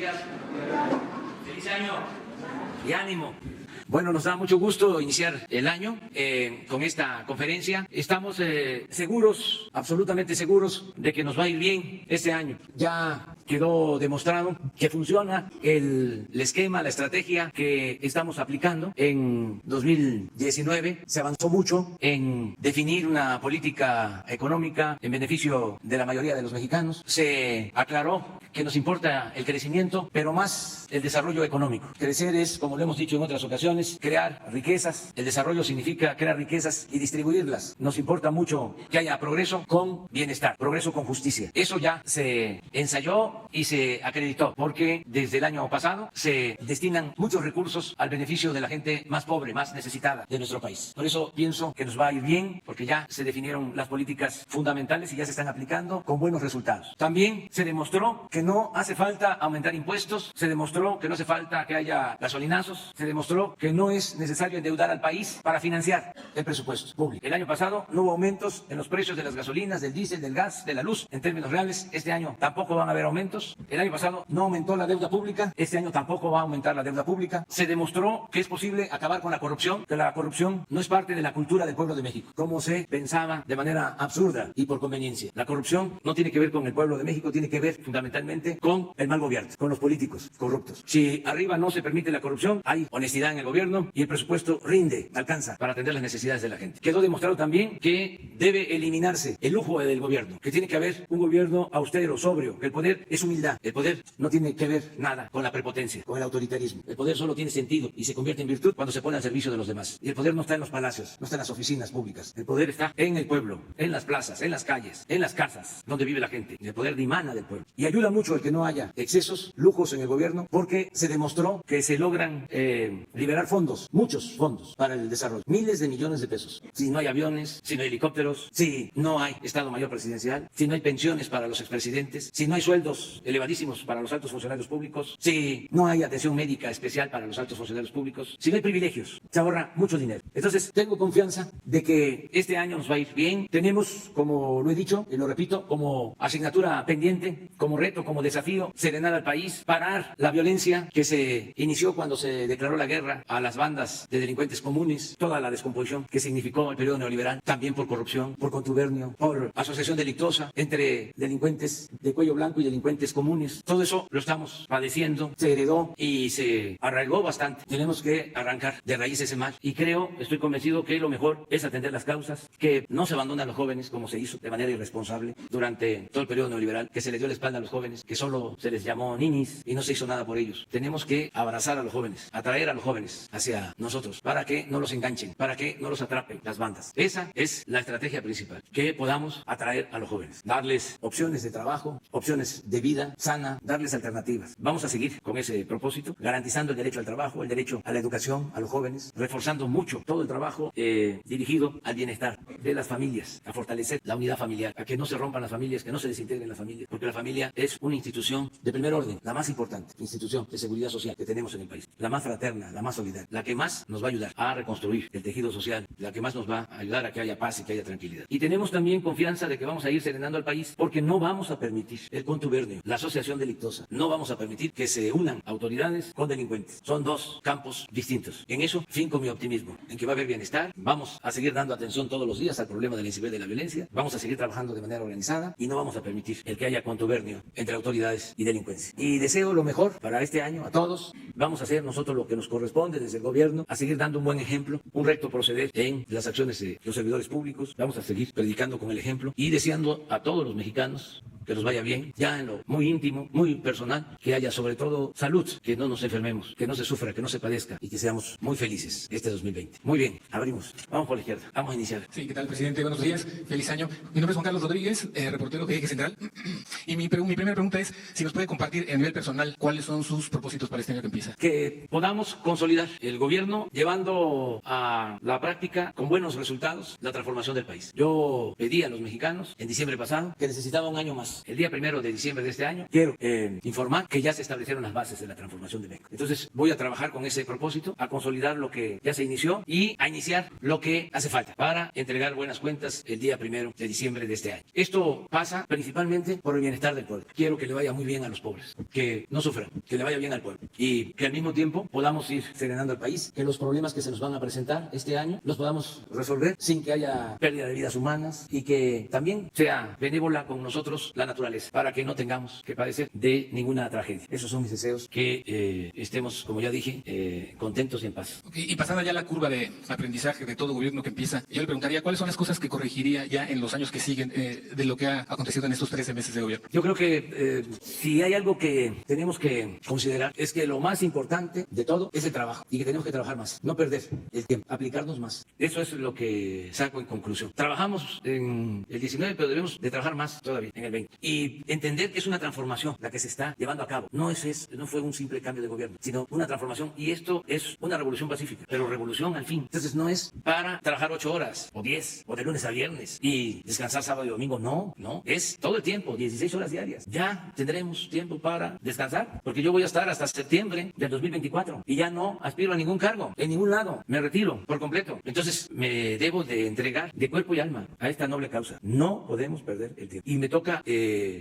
días. Feliz año y ánimo. Bueno, nos da mucho gusto iniciar el año con esta conferencia. Estamos seguros, absolutamente seguros, de que nos va a ir bien este año. Ya quedó demostrado que funciona el esquema, la estrategia que estamos aplicando. En 2019 se avanzó mucho en definir una política económica en beneficio de la mayoría de los mexicanos. Se aclaró que nos importa el crecimiento, pero más el desarrollo económico. Crecer es, como lo hemos dicho en otras ocasiones, crear riquezas. El desarrollo significa crear riquezas y distribuirlas. Nos importa mucho que haya progreso con bienestar, progreso con justicia. Eso ya se ensayó y se acreditó, porque desde el año pasado se destinan muchos recursos al beneficio de la gente más pobre, más necesitada de nuestro país. Por eso pienso que nos va a ir bien, porque ya se definieron las políticas fundamentales y ya se están aplicando con buenos resultados. También se demostró que no hace falta aumentar impuestos, se demostró que no hace falta que haya gasolinazos, se demostró que no es necesario endeudar al país para financiar el presupuesto público. El año pasado no hubo aumentos en los precios de las gasolinas, del diésel, del gas, de la luz. En términos reales, este año tampoco van a haber aumentos. El año pasado no aumentó la deuda pública, este año tampoco va a aumentar la deuda pública. Se demostró que es posible acabar con la corrupción, que la corrupción no es parte de la cultura del pueblo de México, como se pensaba de manera absurda y por conveniencia. La corrupción no tiene que ver con el pueblo de México, tiene que ver fundamentalmente con el mal gobierno, con los políticos corruptos. Si arriba no se permite la corrupción, hay honestidad en el gobierno y el presupuesto rinde, alcanza para atender las necesidades de la gente. Quedó demostrado también que debe eliminarse el lujo del gobierno, que tiene que haber un gobierno austero, sobrio, que el poder es humildad. El poder no tiene que ver nada con la prepotencia, con el autoritarismo. El poder solo tiene sentido y se convierte en virtud cuando se pone al servicio de los demás. Y el poder no está en los palacios, no está en las oficinas públicas. El poder está en el pueblo, en las plazas, en las calles, en las casas donde vive la gente. Y el poder dimana del pueblo. Y ayuda mucho el que no haya excesos, lujos en el gobierno, porque se demostró que se logran liberar fondos, muchos fondos para el desarrollo, miles de millones de pesos. Si no hay aviones, si no hay helicópteros, si no hay Estado Mayor Presidencial, si no hay pensiones para los expresidentes, si no hay sueldos elevadísimos para los altos funcionarios públicos, si no hay atención médica especial para los altos funcionarios públicos, si no hay privilegios, se ahorra mucho dinero. Entonces, tengo confianza de que este año nos va a ir bien. Tenemos, como lo he dicho y lo repito, como asignatura pendiente, como reto, como desafío, serenar al país, parar la violencia que se inició cuando se declaró la guerra a las bandas de delincuentes comunes, toda la descomposición que significó el periodo neoliberal, también por corrupción, por contubernio, por asociación delictuosa entre delincuentes de cuello blanco y delincuentes comunes. Todo eso lo estamos padeciendo, se heredó y se arraigó bastante. Tenemos que arrancar de raíz ese mal y creo, estoy convencido que lo mejor es atender las causas, que no se abandonan a los jóvenes como se hizo de manera irresponsable durante todo el periodo neoliberal, que se les dio la espalda a los jóvenes, que solo se les llamó ninis y no se hizo nada por ellos. Tenemos que abrazar a los jóvenes, atraer a los jóvenes hacia nosotros para que no los enganchen, para que no los atrapen las bandas. Esa es la estrategia principal, que podamos atraer a los jóvenes, darles opciones de trabajo, opciones de vida sana, darles alternativas. Vamos a seguir con ese propósito, garantizando el derecho al trabajo, el derecho a la educación a los jóvenes, reforzando mucho todo el trabajo dirigido al bienestar de las familias, a fortalecer la unidad familiar, a que no se rompan las familias, que no se desintegren las familias, porque la familia es una institución de primer orden, la más importante institución de seguridad social que tenemos en el país, la más fraterna, la más solidaria, la que más nos va a ayudar a reconstruir el tejido social, la que más nos va a ayudar a que haya paz y que haya tranquilidad. Y tenemos también confianza de que vamos a ir serenando al país, porque no vamos a permitir el contubernio, la asociación delictuosa, no vamos a permitir que se unan autoridades con delincuentes. Son dos campos distintos. En eso finco mi optimismo, en que va a haber bienestar, vamos a seguir dando atención todos los días al problema de la inseguridad y de la violencia, vamos a seguir trabajando de manera organizada y no vamos a permitir el que haya contubernio entre autoridades y delincuencia. Y deseo lo mejor para este año a todos. Vamos a hacer nosotros lo que nos corresponde desde el gobierno, a seguir dando un buen ejemplo, un recto proceder en las acciones de los servidores públicos. Vamos a seguir predicando con el ejemplo y deseando a todos los mexicanos que nos vaya bien, ya en lo muy íntimo, muy personal, que haya sobre todo salud, que no nos enfermemos, que no se sufra, que no se padezca y que seamos muy felices este 2020. Muy bien, abrimos. Vamos por la izquierda, vamos a iniciar. Sí, ¿qué tal, presidente? Buenos días, feliz año. Mi nombre es Juan Carlos Rodríguez, reportero de Eje Central. Y mi primera pregunta es si nos puede compartir a nivel personal cuáles son sus propósitos para este año que empieza. Que podamos consolidar el gobierno llevando a la práctica con buenos resultados la transformación del país. Yo pedí a los mexicanos en diciembre pasado que necesitaba un año más más. El día 1 de diciembre de este año quiero informar que ya se establecieron las bases de la transformación de México. Entonces voy a trabajar con ese propósito, a consolidar lo que ya se inició y a iniciar lo que hace falta para entregar buenas cuentas el día 1 de diciembre de este año. Esto pasa principalmente por el bienestar del pueblo. Quiero que le vaya muy bien a los pobres, que no sufran, que le vaya bien al pueblo y que al mismo tiempo podamos ir serenando el país, que los problemas que se nos van a presentar este año los podamos resolver sin que haya pérdida de vidas humanas y que también sea benévola con nosotros la naturaleza, para que no tengamos que padecer de ninguna tragedia. Esos son mis deseos, que estemos, como ya dije, contentos y en paz. Okay, y pasada ya la curva de aprendizaje de todo gobierno que empieza, yo le preguntaría cuáles son las cosas que corregiría ya en los años que siguen de lo que ha acontecido en estos 13 meses de gobierno. Yo creo que si hay algo que tenemos que considerar es que lo más importante de todo es el trabajo y que tenemos que trabajar más, no perder el tiempo, aplicarnos más. Eso es lo que saco en conclusión. Trabajamos en el 19, pero debemos de trabajar más todavía en el 20 y entender que es una transformación la que se está llevando a cabo. No fue un simple cambio de gobierno, sino una transformación, y esto es una revolución pacífica, pero revolución al fin. Entonces no es para trabajar 8 horas o 10 o de lunes a viernes y descansar sábado y domingo. No, es todo el tiempo, 16 horas diarias. Ya tendremos tiempo para descansar, porque yo voy a estar hasta septiembre del 2024 y ya no aspiro a ningún cargo en ningún lado. Me retiro por completo. Entonces me debo de entregar de cuerpo y alma a esta noble causa. No podemos perder el tiempo. Y me toca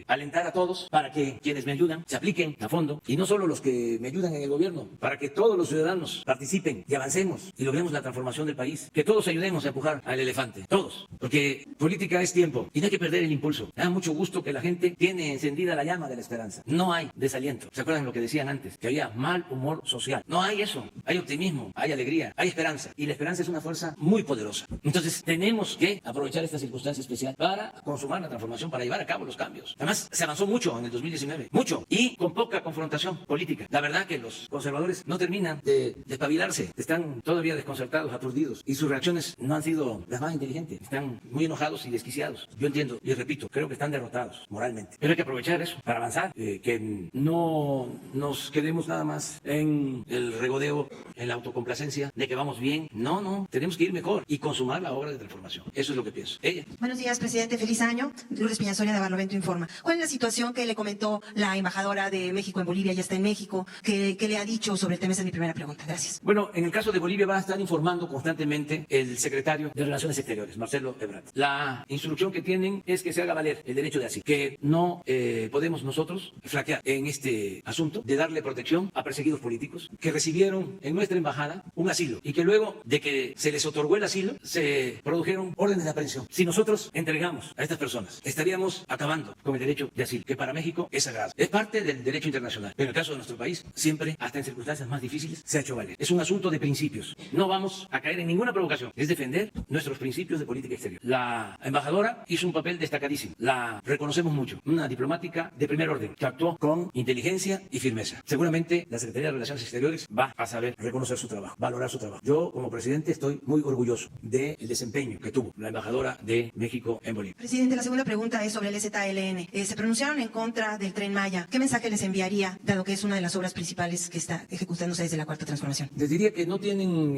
alentar a todos para que quienes me ayudan se apliquen a fondo, y no solo los que me ayudan en el gobierno, para que todos los ciudadanos participen y avancemos y logremos la transformación del país. Que todos ayudemos a empujar al elefante. Todos. Porque política es tiempo y no hay que perder el impulso. Me da mucho gusto que la gente tiene encendida la llama de la esperanza. No hay desaliento. ¿Se acuerdan lo que decían antes? Que había mal humor social. No hay eso. Hay optimismo, hay alegría, hay esperanza. Y la esperanza es una fuerza muy poderosa. Entonces tenemos que aprovechar esta circunstancia especial para consumar la transformación, para llevar a cabo los cambios. Además, se avanzó mucho en el 2019. Mucho. Y con poca confrontación política. La verdad que los conservadores no terminan de espabilarse. Están todavía desconcertados, aturdidos. Y sus reacciones no han sido las más inteligentes. Están muy enojados y desquiciados. Yo entiendo y repito, creo que están derrotados moralmente. Pero hay que aprovechar eso para avanzar. Que no nos quedemos nada más en el regodeo, en la autocomplacencia de que vamos bien. No. Tenemos que ir mejor y consumar la obra de transformación. Eso es lo que pienso. Ella. Buenos días, presidente. Feliz año. Lourdes Piñasoria de Barlovento Informa. ¿Cuál es la situación que le comentó la embajadora de México en Bolivia? Ya está en México. ¿Qué le ha dicho sobre el tema? Esa es mi primera pregunta. Gracias. Bueno, en el caso de Bolivia va a estar informando constantemente el secretario de Relaciones Exteriores, Marcelo Ebrard. La instrucción que tienen es que se haga valer el derecho de asilo, que no podemos nosotros flaquear en este asunto de darle protección a perseguidos políticos que recibieron en nuestra embajada un asilo y que luego de que se les otorgó el asilo se produjeron órdenes de aprehensión. Si nosotros entregamos a estas personas, estaríamos acabando con el derecho de asilo, que para México es sagrado. Es parte del derecho internacional, pero en el caso de nuestro país, siempre, hasta en circunstancias más difíciles, se ha hecho valer. Es un asunto de principios. No vamos a caer en ninguna provocación. Es defender nuestros principios de política exterior. La embajadora hizo un papel destacadísimo. La reconocemos mucho. Una diplomática de primer orden que actuó con inteligencia y firmeza. Seguramente la Secretaría de Relaciones Exteriores va a saber reconocer su trabajo, valorar su trabajo. Yo, como presidente, estoy muy orgulloso del desempeño que tuvo la embajadora de México en Bolivia. Presidente, la segunda pregunta es sobre el ZLN. Se pronunciaron en contra del Tren Maya. ¿Qué mensaje les enviaría, dado que es una de las obras principales que está ejecutándose desde la Cuarta Transformación? Les diría que no tienen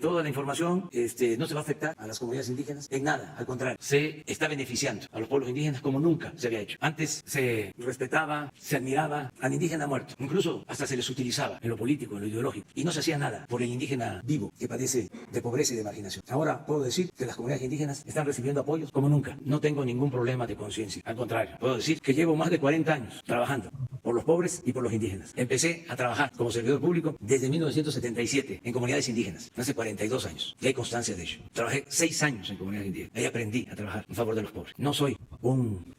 toda la información, no se va a afectar a las comunidades indígenas en nada, al contrario, se está beneficiando a los pueblos indígenas como nunca se había hecho. Antes se respetaba, se admiraba al indígena muerto, incluso hasta se les utilizaba en lo político, en lo ideológico, y no se hacía nada por el indígena vivo que padece de pobreza y de marginación. Ahora puedo decir que las comunidades indígenas están recibiendo apoyos como nunca. No tengo ningún problema de conciencia, al contrario, puedo decir que llevo más de 40 años trabajando por los pobres y por los indígenas. Empecé a trabajar como servidor público desde 1977 en comunidades indígenas, hace 42 años, y hay constancia de ello. Trabajé 6 años en comunidades indígenas, ahí aprendí a trabajar en favor de los pobres. No soy un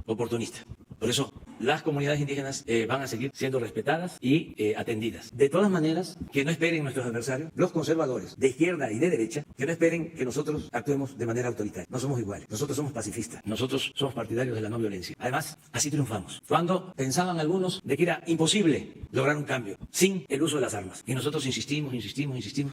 oportunista. Por eso, las comunidades indígenas van a seguir siendo respetadas y atendidas. De todas maneras, que no esperen nuestros adversarios, los conservadores de izquierda y de derecha, que no esperen que nosotros actuemos de manera autoritaria. No somos iguales. Nosotros somos pacifistas. Nosotros somos partidarios de la no violencia. Además, así triunfamos. Cuando pensaban algunos de que era imposible lograr un cambio sin el uso de las armas. Y nosotros insistimos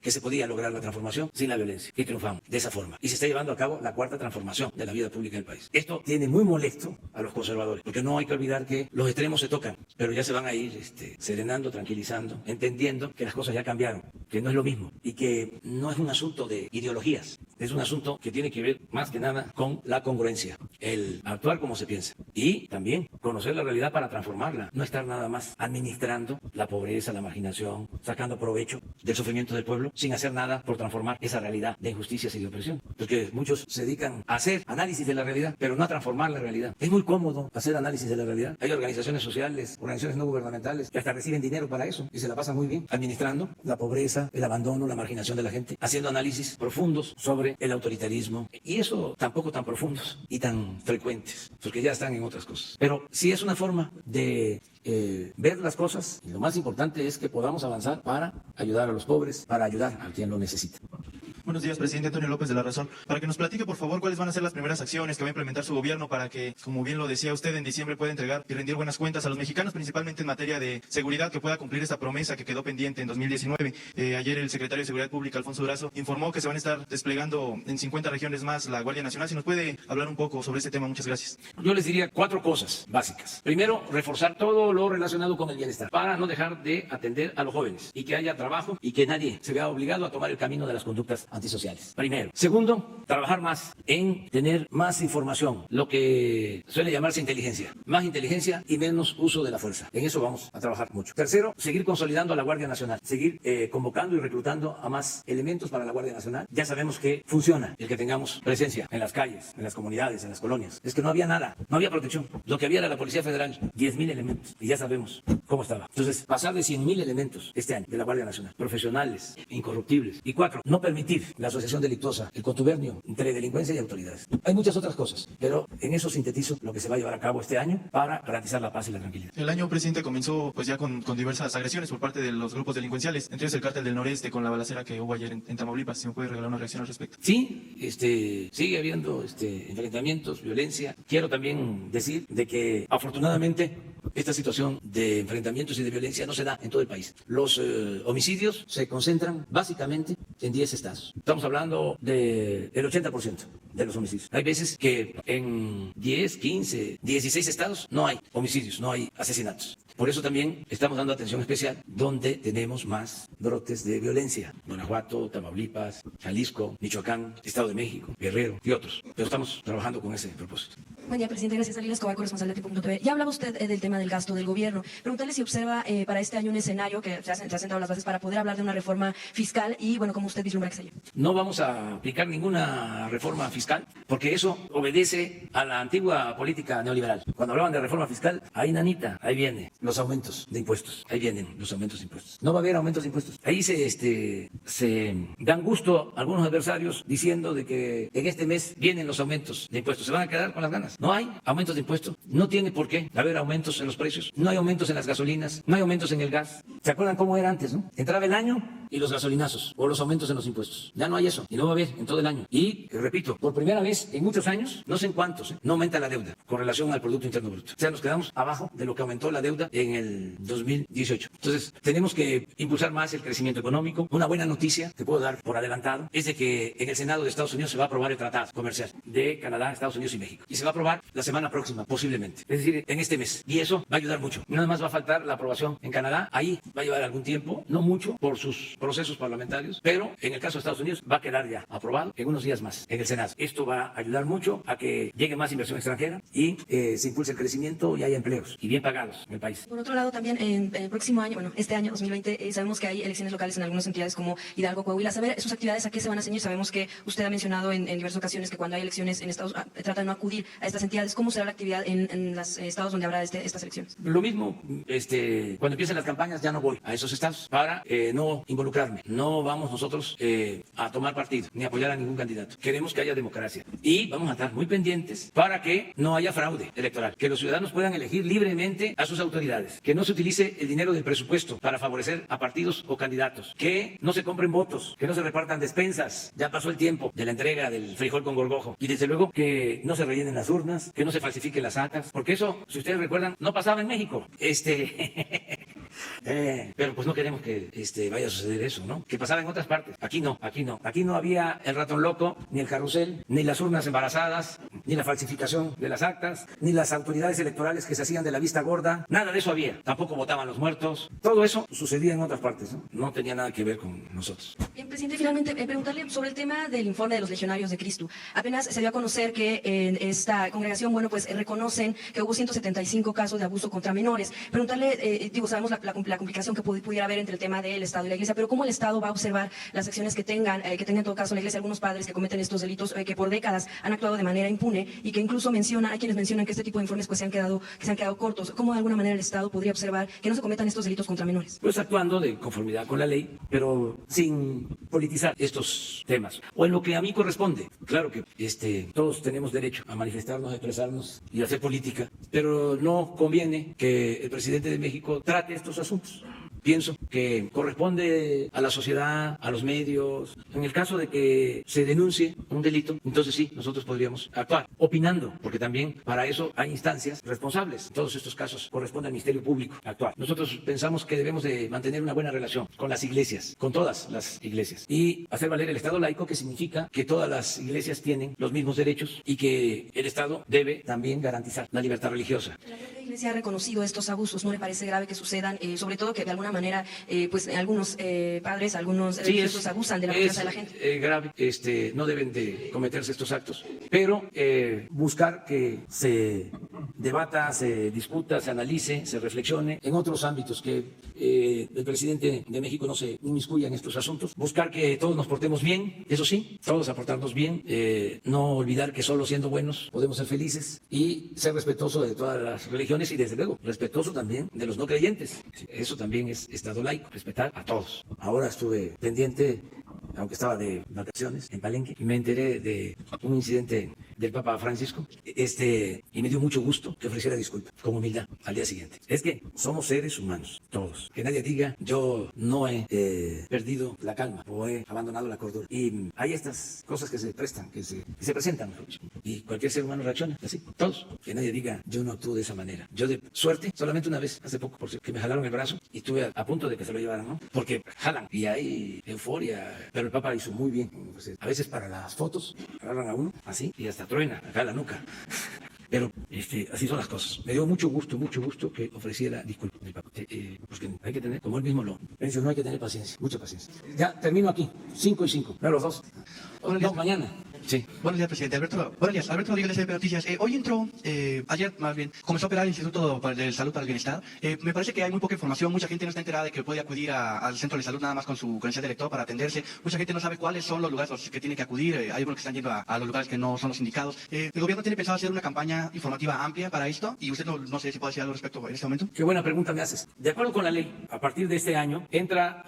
que se podía lograr la transformación sin la violencia. Y triunfamos de esa forma. Y se está llevando a cabo la cuarta transformación de la vida pública del país. Esto tiene muy molesto a los conservadores, porque no hay que olvidar que los extremos se tocan, pero ya se van a ir serenando, tranquilizando, entendiendo que las cosas ya cambiaron, que no es lo mismo y que no es un asunto de ideologías, Es un asunto que tiene que ver más que nada con la congruencia, el actuar como se piensa y también conocer la realidad para transformarla, no estar nada más administrando la pobreza, la marginación, sacando provecho del sufrimiento del pueblo sin hacer nada por transformar esa realidad de injusticias y de opresión. Porque muchos se dedican a hacer análisis de la realidad, pero no a transformar la realidad. Es muy cómodo hacer análisis de la realidad. Hay organizaciones sociales, organizaciones no gubernamentales que hasta reciben dinero para eso y se la pasan muy bien administrando la pobreza, el abandono, la marginación de la gente, haciendo análisis profundos sobre el autoritarismo y eso tampoco tan profundos y tan frecuentes, porque ya están en otras cosas. Pero sí es una forma de ver las cosas y lo más importante es que podamos avanzar para ayudar a los pobres, para ayudar a quien lo necesita. Buenos días, presidente Antonio López de La Razón. Para que nos platique, por favor, cuáles van a ser las primeras acciones que va a implementar su gobierno para que, como bien lo decía usted, en diciembre pueda entregar y rendir buenas cuentas a los mexicanos, principalmente en materia de seguridad, que pueda cumplir esta promesa que quedó pendiente en 2019. Ayer el secretario de Seguridad Pública, Alfonso Durazo, informó que se van a estar desplegando en 50 regiones más la Guardia Nacional. Si nos puede hablar un poco sobre este tema, muchas gracias. Yo les diría 4 cosas básicas. Primero, reforzar todo lo relacionado con el bienestar para no dejar de atender a los jóvenes y que haya trabajo y que nadie se vea obligado a tomar el camino de las conductas antisociales. Primero. Segundo, trabajar más en tener más información, lo que suele llamarse inteligencia. Más inteligencia y menos uso de la fuerza. En eso vamos a trabajar mucho. Tercero, seguir consolidando a la Guardia Nacional, seguir convocando y reclutando a más elementos para la Guardia Nacional. Ya sabemos que funciona el que tengamos presencia en las calles, en las comunidades, en las colonias. Es que no había nada, no había protección. Lo que había era la Policía Federal, 10,000 elementos. Y ya sabemos cómo estaba. Entonces, pasar de 100,000 elementos este año de la Guardia Nacional, profesionales, incorruptibles. Y 4, no permitir la asociación delictuosa, el contubernio entre delincuencia y autoridades. Hay muchas otras cosas, pero en eso sintetizo lo que se va a llevar a cabo este año para garantizar la paz y la tranquilidad. El año, presidente, comenzó pues ya con diversas agresiones por parte de los grupos delincuenciales, entre ellos el Cártel del Noreste con la balacera que hubo ayer en Tamaulipas. Si me puede regalar una reacción al respecto. Sí, sigue habiendo enfrentamientos, violencia. Quiero también decir de que afortunadamente esta situación de enfrentamientos y de violencia no se da en todo el país. Los homicidios se concentran básicamente en 10 estados. Estamos hablando del 80% de los homicidios. Hay veces que en 10, 15, 16 estados no hay homicidios, no hay asesinatos. Por eso también estamos dando atención especial donde tenemos más brotes de violencia. Guanajuato, Tamaulipas, Jalisco, Michoacán, Estado de México, Guerrero y otros. Pero estamos trabajando con ese propósito. Buen día, presidente. Gracias. Alina Escobar, corresponsal de Tiempo.tv. Ya hablaba usted del tema del gasto del gobierno. Preguntarle si observa para este año un escenario que se han sentado las bases para poder hablar de una reforma fiscal y, bueno, cómo usted vislumbra que se lleve. No vamos a aplicar ninguna reforma fiscal porque eso obedece a la antigua política neoliberal. Cuando hablaban de reforma fiscal, ahí nanita, ahí viene los aumentos de impuestos. Ahí vienen los aumentos de impuestos. No va a haber aumentos de impuestos. Ahí se dan gusto algunos adversarios diciendo de que en este mes vienen los aumentos de impuestos. Se van a quedar con las ganas. No hay aumentos de impuestos. No tiene por qué haber aumentos en los precios. No hay aumentos en las gasolinas. No hay aumentos en el gas. ¿Se acuerdan cómo era antes, no? Entraba el año y los gasolinazos o los aumentos en los impuestos. Ya no hay eso. Y no va a haber en todo el año. Y, repito, por primera vez en muchos años, no sé en cuántos, no aumenta la deuda con relación al Producto Interno Bruto. O sea, nos quedamos abajo de lo que aumentó la deuda en el 2018. Entonces, tenemos que impulsar más el crecimiento económico. Una buena noticia que puedo dar por adelantado es de que en el Senado de Estados Unidos se va a aprobar el tratado comercial de Canadá, Estados Unidos y México. Y se va a aprobar la semana próxima, posiblemente. Es decir, en este mes. Y eso va a ayudar mucho. Nada más va a faltar la aprobación en Canadá. Ahí va a llevar algún tiempo, no mucho, por sus procesos parlamentarios, pero en el caso de Estados Unidos va a quedar ya aprobado en unos días más en el Senado. Esto va a ayudar mucho a que llegue más inversión extranjera y se impulse el crecimiento y haya empleos y bien pagados en el país. Por otro lado, también en el próximo año, bueno, este año 2020, sabemos que hay elecciones locales en algunas entidades como Hidalgo, Coahuila. Saber sus actividades a qué se van a ceñir. Sabemos que usted ha mencionado en diversas ocasiones que cuando hay elecciones en estados trata de no acudir a estas entidades. ¿Cómo será la actividad en los estados donde habrá estas elecciones? Lo mismo, cuando empiecen las campañas ya no voy a esos estados para no involucrarme. No vamos nosotros a tomar partido ni apoyar a ningún candidato. Queremos que haya democracia y vamos a estar muy pendientes para que no haya fraude electoral, que los ciudadanos puedan elegir libremente a sus autoridades, que no se utilice el dinero del presupuesto para favorecer a partidos o candidatos, que no se compren votos, que no se repartan despensas. Ya pasó el tiempo de la entrega del frijol con gorgojo y desde luego que no se rellenen las urnas, que no se falsifiquen las actas, porque eso, si ustedes recuerdan, no pasaba en México. Pero pues no queremos que vaya a suceder eso, ¿no? Que pasara en otras partes. Aquí no, aquí no. Aquí no había el ratón loco, ni el carrusel, ni las urnas embarazadas, ni la falsificación de las actas, ni las autoridades electorales que se hacían de la vista gorda. Nada de eso había. Tampoco votaban los muertos. Todo eso sucedía en otras partes, ¿no? No tenía nada que ver con nosotros. Bien, presidente, finalmente preguntarle sobre el tema del informe de los legionarios de Cristo. Apenas se dio a conocer que en esta congregación, bueno, pues reconocen que hubo 175 casos de abuso contra menores. Preguntarle, sabemos la complicación que pudiera haber entre el tema del Estado y la Iglesia, pero ¿cómo el Estado va a observar las acciones que tenga en todo caso la Iglesia, algunos padres que cometen estos delitos que por décadas han actuado de manera impune y que incluso hay quienes mencionan que este tipo de informes pues se han quedado cortos? ¿Cómo de alguna manera el Estado podría observar que no se cometan estos delitos contra menores? Pues actuando de conformidad con la ley, pero sin politizar estos temas. O en lo que a mí corresponde. Claro que todos tenemos derecho a manifestarnos, a expresarnos y a hacer política, pero no conviene que el presidente de México trate estos asuntos. Pienso que corresponde a la sociedad, a los medios. En el caso de que se denuncie un delito, entonces sí, nosotros podríamos actuar, opinando, porque también para eso hay instancias responsables. En todos estos casos corresponde al Ministerio Público actuar. Nosotros pensamos que debemos de mantener una buena relación con las iglesias, con todas las iglesias, y hacer valer el Estado laico, que significa que todas las iglesias tienen los mismos derechos y que el Estado debe también garantizar la libertad religiosa. La propia Iglesia ha reconocido estos abusos. ¿No le parece grave que sucedan, sobre todo que de alguna manera pues algunos padres, algunos religiosos abusan de la confianza de la gente? Es grave, no deben de cometerse estos actos, pero buscar que se debata, se discuta, se analice, se reflexione en otros ámbitos, que el presidente de México no se inmiscuya en estos asuntos, buscar que todos nos portemos bien, eso sí, todos aportarnos bien, no olvidar que solo siendo buenos podemos ser felices, y ser respetuoso de todas las religiones y desde luego respetuoso también de los no creyentes. Eso también es Estado laico, respetar a todos. Ahora estuve pendiente, aunque estaba de vacaciones en Palenque, y me enteré de un incidente del Papa Francisco, y me dio mucho gusto que ofreciera disculpas, con humildad, al día siguiente. Es que somos seres humanos, todos. Que nadie diga, yo no he perdido la calma o he abandonado la cordura. Y hay estas cosas que se prestan, que se presentan, y cualquier ser humano reacciona así, todos. Que nadie diga, yo no actúo de esa manera. Yo de suerte, solamente una vez, hace poco, que me jalaron el brazo y estuve a punto de que se lo llevaran, ¿no? Porque jalan y hay euforia, pero el Papa hizo muy bien. Pues, a veces para las fotos agarran a uno así y hasta truena acá la nuca. Pero así son las cosas. Me dio mucho gusto que ofreciera disculpas el Papa. Pues que hay que tener, como él mismo lo mencionó, hay que tener paciencia, mucha paciencia. Ya termino aquí, 5 y 5. No, los dos. No, mañana. Sí. Buenos días, presidente. Alberto Rodríguez, de Noticias. Hoy entró, ayer más bien, comenzó a operar el Instituto de Salud para el Bienestar. Me parece que hay muy poca información. Mucha gente no está enterada de que puede acudir al centro de salud nada más con su credencial de elector para atenderse. Mucha gente no sabe cuáles son los lugares a los que tiene que acudir. Hay algunos que están yendo a los lugares que no son los indicados. El gobierno tiene pensado hacer una campaña informativa amplia para esto, y usted no sé si puede decir algo al respecto en este momento. Qué buena pregunta me haces. De acuerdo con la ley, a partir de este año entra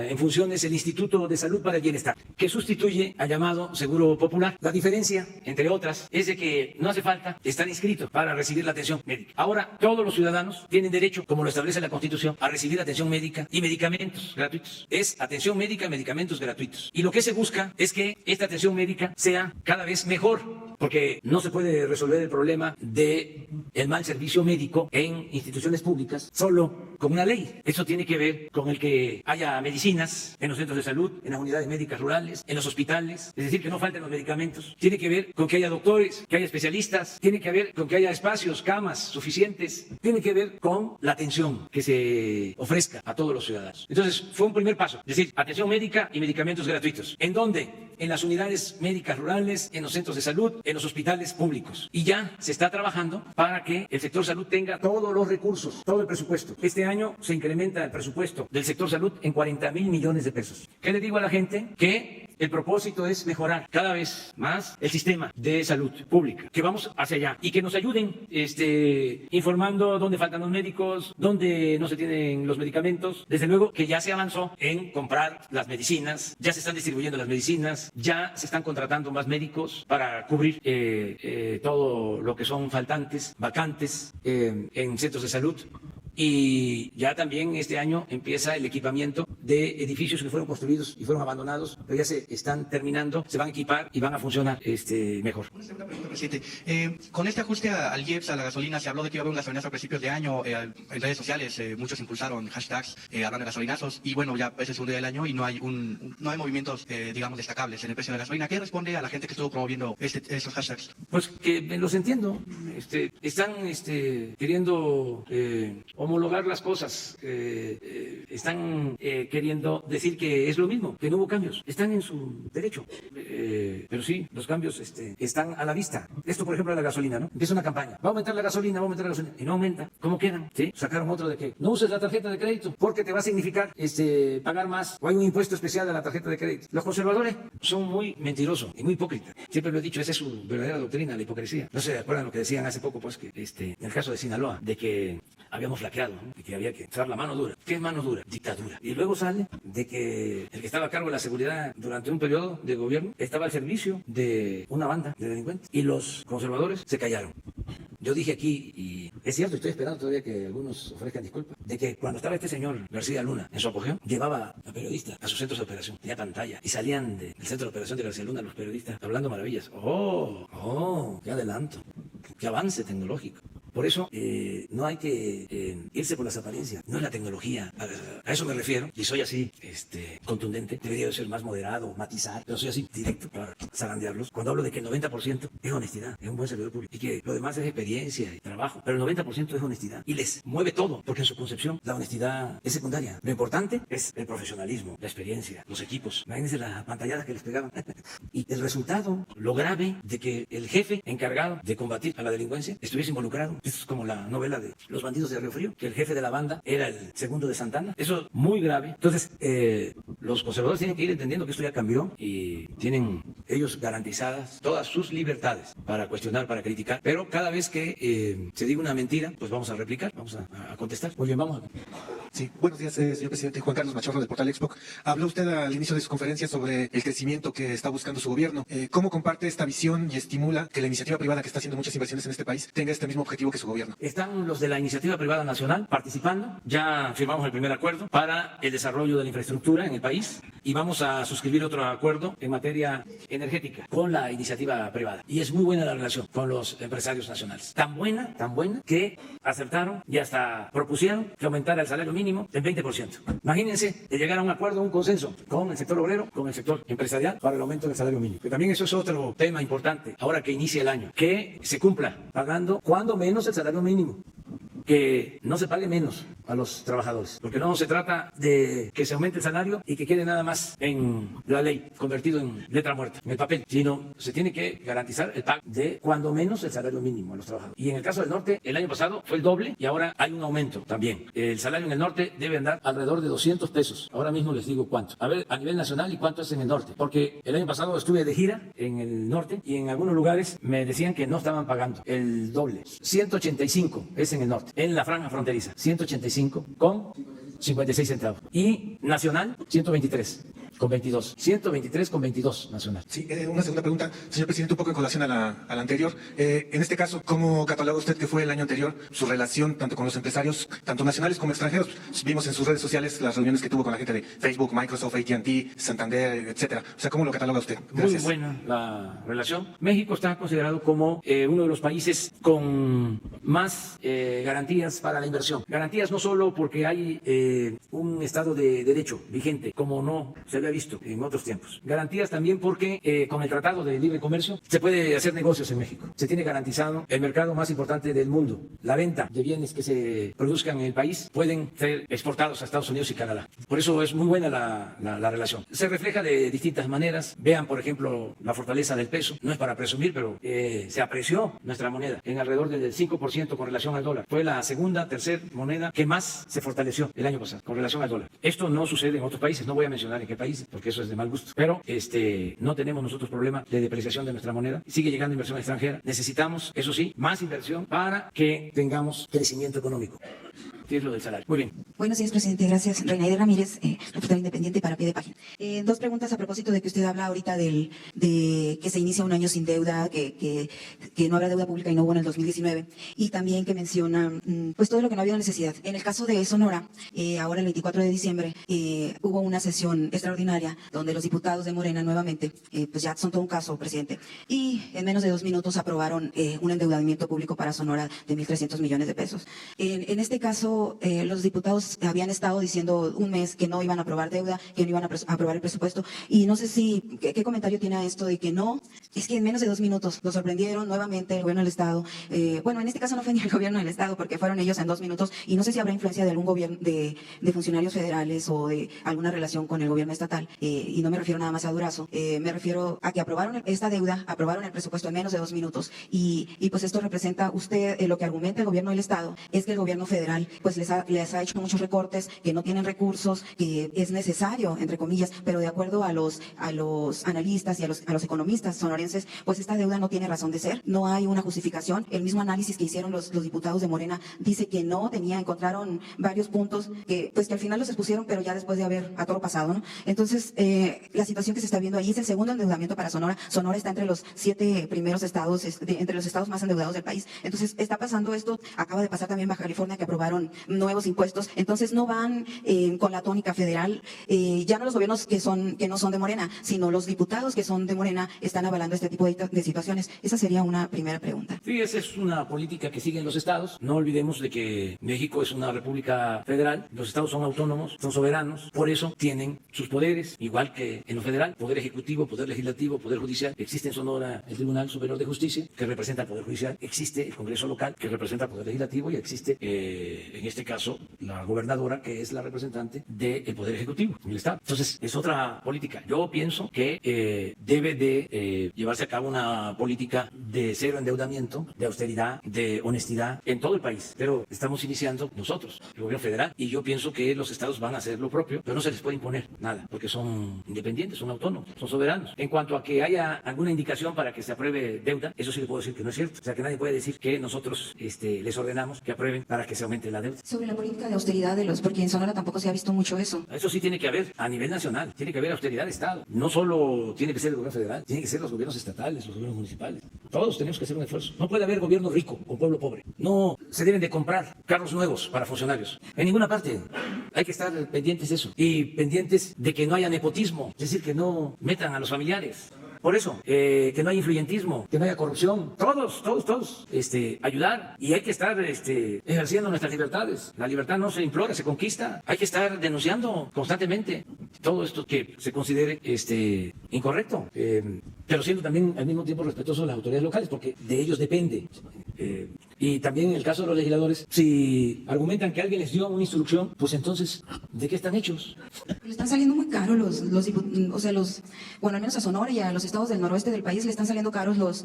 en funciones el Instituto de Salud para el Bienestar, que sustituye al llamado Seguro Popular. La diferencia, entre otras, es de que no hace falta estar inscrito para recibir la atención médica. Ahora, todos los ciudadanos tienen derecho, como lo establece la Constitución, a recibir atención médica y medicamentos gratuitos. Es atención médica, medicamentos gratuitos. Y lo que se busca es que esta atención médica sea cada vez mejor, porque no se puede resolver el problema de el mal servicio médico en instituciones públicas solo con una ley. Eso tiene que ver con el que haya medicinas en los centros de salud, en las unidades médicas rurales, en los hospitales, es decir, que no falten los medicamentos. Tiene que ver con que haya doctores, que haya especialistas, tiene que ver con que haya espacios, camas suficientes, tiene que ver con la atención que se ofrezca a todos los ciudadanos. Entonces, fue un primer paso, es decir, atención médica y medicamentos gratuitos. ¿En dónde? En las unidades médicas rurales, en los centros de salud, en los hospitales públicos. Y ya se está trabajando para que el sector salud tenga todos los recursos, todo el presupuesto. Este año se incrementa el presupuesto del sector salud en 40,000 millones de pesos. ¿Qué le digo a la gente? Que el propósito es mejorar cada vez más el sistema de salud pública, que vamos hacia allá y que nos ayuden informando dónde faltan los médicos, dónde no se tienen los medicamentos. Desde luego que ya se avanzó en comprar las medicinas, ya se están distribuyendo las medicinas, ya se están contratando más médicos para cubrir todo lo que son faltantes, vacantes en centros de salud. Y ya también este año empieza el equipamiento de edificios que fueron construidos y fueron abandonados, pero ya se están terminando, se van a equipar y van a funcionar mejor. Una segunda pregunta, presidente. Con este ajuste al IEPS, a la gasolina, se habló de que iba a haber un gasolinazo a principios de año. En redes sociales muchos impulsaron hashtags hablando de gasolinazos y bueno, ya es el segundo día del año y no hay movimientos, digamos, destacables en el precio de la gasolina. ¿Qué responde a la gente que estuvo promoviendo estos hashtags? Pues que los entiendo. Están queriendo homologar las cosas. Están queriendo decir que es lo mismo, que no hubo cambios. Están en su derecho. Pero sí, los cambios están a la vista. Esto, por ejemplo, de la gasolina, ¿no? Empieza una campaña. Va a aumentar la gasolina, va a aumentar la gasolina. Y no aumenta. ¿Cómo quedan? ¿Sí? Sacaron otro de que no uses la tarjeta de crédito porque te va a significar pagar más. O hay un impuesto especial a la tarjeta de crédito. Los conservadores son muy mentirosos y muy hipócritas. Siempre lo he dicho, esa es su verdadera doctrina, la hipocresía. No se acuerdan lo que decían hace poco, pues, que en el caso de Sinaloa, de que habíamos flaqueado, ¿no? De que había que usar la mano dura. ¿Qué es mano dura? Dictadura. Y luego sale de que el que estaba a cargo de la seguridad durante un periodo de gobierno estaba al servicio de una banda de delincuentes y los conservadores se callaron. Yo dije aquí, y es cierto, estoy esperando todavía que algunos ofrezcan disculpas, de que cuando estaba este señor García Luna en su apogeo, llevaba a periodistas a sus centros de operación, tenía pantalla, y salían del centro de operación de García Luna los periodistas hablando maravillas. ¡Qué adelanto! ¡Qué avance tecnológico! Por eso no hay que irse por las apariencias, no es la tecnología, a eso me refiero, y soy así contundente, debería de ser más moderado, matizar, pero soy así directo para zarandearlos. Cuando hablo de que el 90% es honestidad, es un buen servidor público, y que lo demás es experiencia y trabajo, pero el 90% es honestidad, y les mueve todo, porque en su concepción la honestidad es secundaria. Lo importante es el profesionalismo, la experiencia, los equipos. Imagínense las pantalladas que les pegaban. Y el resultado, lo grave de que el jefe encargado de combatir a la delincuencia estuviese involucrado. Esto es como la novela de Los bandidos de Río Frío, que el jefe de la banda era el segundo de Santana. Eso es muy grave. Entonces, los conservadores tienen que ir entendiendo que esto ya cambió y tienen ellos garantizadas todas sus libertades para cuestionar, para criticar. Pero cada vez que se diga una mentira, pues vamos a replicar, vamos a contestar. Muy bien, vamos a... Sí, buenos días, señor presidente. Juan Carlos Machorro, del portal Expo. Habló usted al inicio de su conferencia sobre el crecimiento que está buscando su gobierno. ¿Cómo comparte esta visión y estimula que la iniciativa privada que está haciendo muchas inversiones en este país tenga este mismo objetivo que su gobierno? Están los de la Iniciativa Privada Nacional participando. Ya firmamos el primer acuerdo para el desarrollo de la infraestructura en el país y vamos a suscribir otro acuerdo en materia energética con la iniciativa privada. Y es muy buena la relación con los empresarios nacionales. Tan buena que acertaron y hasta propusieron que aumentara el salario mínimo en 20%. Imagínense de llegar a un acuerdo, un consenso con el sector obrero, con el sector empresarial para el aumento del salario mínimo. Que también eso es otro tema importante ahora que inicia el año. Que se cumpla pagando cuando menos el salario mínimo. Que no se pague menos a los trabajadores, porque no se trata de que se aumente el salario y que quede nada más en la ley, convertido en letra muerta, en el papel, sino se tiene que garantizar el pago de cuando menos el salario mínimo a los trabajadores. Y en el caso del norte, el año pasado fue el doble y ahora hay un aumento también. El salario en el norte debe andar alrededor de 200 pesos. Ahora mismo les digo cuánto. A ver, a nivel nacional y cuánto es en el norte, porque el año pasado estuve de gira en el norte y en algunos lugares me decían que no estaban pagando el doble. 185 es en el norte. En la franja fronteriza, 185 con 56 centavos. Y nacional, 123 con 22. 123 con 22 nacional. Sí, una segunda pregunta, señor presidente, un poco en colación a la anterior. En este caso, ¿cómo cataloga usted que fue el año anterior su relación tanto con los empresarios, tanto nacionales como extranjeros? Vimos en sus redes sociales las reuniones que tuvo con la gente de Facebook, Microsoft, AT&T, Santander, etcétera. O sea, ¿cómo lo cataloga usted? Gracias. Muy buena la relación. México está considerado como uno de los países con más garantías para la inversión. Garantías no solo porque hay un Estado de Derecho vigente, como no se había visto en otros tiempos. Garantías también porque con el Tratado de Libre Comercio se puede hacer negocios en México. Se tiene garantizado el mercado más importante del mundo. La venta de bienes que se produzcan en el país pueden ser exportados a Estados Unidos y Canadá. Por eso es muy buena la relación. Se refleja de distintas maneras. Vean, por ejemplo, la fortaleza del peso. No es para presumir, pero se apreció nuestra moneda en alrededor del 5% con relación al dólar. Fue la segunda, tercera moneda que más se fortaleció el año pasado con relación al dólar. Esto no sucede en otros países. No voy a mencionar en qué país, porque eso es de mal gusto. Pero no tenemos nosotros problema de depreciación de nuestra moneda. Sigue llegando inversión extranjera. Necesitamos, eso sí, más inversión para que tengamos crecimiento económico. ¿Qué es lo del salario? Muy bien. Buenos días, presidente. Gracias. Reinaide Ramírez, reportera independiente para Pie de Página. Dos preguntas a propósito de que usted habla ahorita de que se inicia un año sin deuda, que no habrá deuda pública y no hubo en el 2019, y también que menciona pues todo lo que no ha habido necesidad. En el caso de Sonora, ahora el 24 de diciembre, hubo una sesión extraordinaria donde los diputados de Morena nuevamente, pues ya son todo un caso, presidente, y en menos de 2 minutos aprobaron un endeudamiento público para Sonora de 1.300 millones de pesos. En este caso, los diputados habían estado diciendo un mes que no iban a aprobar deuda, que no iban a aprobar el presupuesto, y no sé si, ¿qué comentario tiene a esto de que no? Es que en menos de 2 minutos lo sorprendieron nuevamente el gobierno del Estado. Bueno, en este caso no fue ni el gobierno del Estado, porque fueron ellos en 2 minutos, y no sé si habrá influencia de algún gobierno, de funcionarios federales o de alguna relación con el gobierno estatal, y no me refiero nada más a Durazo, me refiero a que aprobaron esta deuda, aprobaron el presupuesto en menos de 2 minutos, y pues esto representa usted, lo que argumenta el gobierno del Estado, es que el gobierno federal pues les ha hecho muchos recortes, que no tienen recursos, que es necesario, entre comillas, pero de acuerdo a los analistas y a los economistas sonorenses, pues esta deuda no tiene razón de ser, no hay una justificación. El mismo análisis que hicieron los diputados de Morena dice que no encontraron varios puntos que al final los expusieron, pero ya después de haber a todo pasado, ¿no? Entonces, la situación que se está viendo ahí es el segundo endeudamiento para Sonora. Sonora está entre los 7 primeros estados, entre los estados más endeudados del país. Entonces, está pasando esto, acaba de pasar también en Baja California, que aprobaron nuevos impuestos. Entonces, no van con la tónica federal, ya no los gobiernos que no son de Morena, sino los diputados que son de Morena están avalando este tipo de situaciones. Esa sería una primera pregunta. Sí, esa es una política que siguen los estados. No olvidemos de que México es una república federal, los estados son autónomos, son soberanos, por eso tienen sus poderes, igual que en lo federal, poder ejecutivo, poder legislativo, poder judicial. Existe en Sonora el Tribunal Superior de Justicia, que representa al poder judicial, existe el Congreso local, que representa al poder legislativo, y existe, en este caso, la gobernadora, que es la representante del poder ejecutivo en el estado. Entonces, es otra política. Yo pienso que debe de llevarse a cabo una política de cero endeudamiento, de austeridad, de honestidad en todo el país. Pero estamos iniciando nosotros, el gobierno federal, y yo pienso que los estados van a hacer lo propio, pero no se les puede imponer nada, porque son independientes, son autónomos, son soberanos. En cuanto a que haya alguna indicación para que se apruebe deuda, eso sí le puedo decir que no es cierto. O sea, que nadie puede decir que nosotros les ordenamos que aprueben para que se aumente la deuda. Sobre la política de austeridad porque en Sonora tampoco se ha visto mucho eso. Eso sí tiene que haber a nivel nacional, tiene que haber austeridad de Estado. No solo tiene que ser el gobierno federal, tiene que ser los gobiernos estatales, los gobiernos municipales. Todos tenemos que hacer un esfuerzo. No puede haber gobierno rico con pueblo pobre. No se deben de comprar carros nuevos para funcionarios. En ninguna parte. Hay que estar pendientes de eso. Y pendientes de que no haya nepotismo, es decir, que no metan a los familiares. Por eso, que no haya influyentismo, que no haya corrupción, todos, ayudar, y hay que estar ejerciendo nuestras libertades. La libertad no se implora, se conquista. Hay que estar denunciando constantemente todo esto que se considere incorrecto, pero siendo también al mismo tiempo respetuoso de las autoridades locales, porque de ellos depende. Y también en el caso de los legisladores, si argumentan que alguien les dio una instrucción, pues entonces, ¿de qué están hechos? Le están saliendo muy caros bueno, al menos a Sonora y a los estados del noroeste del país le están saliendo caros